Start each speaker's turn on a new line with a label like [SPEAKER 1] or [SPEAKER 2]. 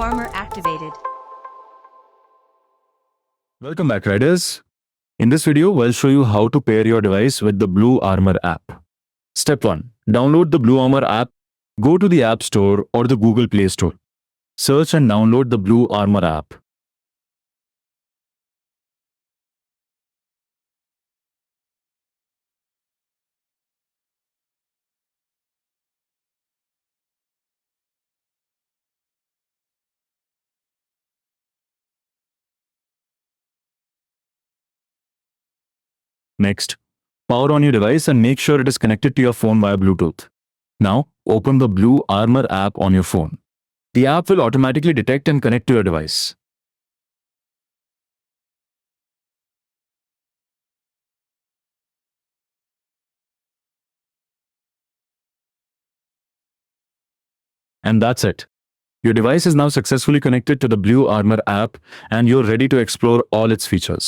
[SPEAKER 1] BluArmor activated.
[SPEAKER 2] Welcome back, riders. In this video, we'll show you how to pair your device with the BluArmor app. Step 1. Download the BluArmor app. Go to the App Store or the Google Play Store. Search and download the BluArmor app. Next, power on your device and make sure it is connected to your phone via Bluetooth. Now, open the BluArmor app on your phone. The app will automatically detect and connect to your device. And that's it. Your device is now successfully connected to the BluArmor app and you're ready to explore all its features.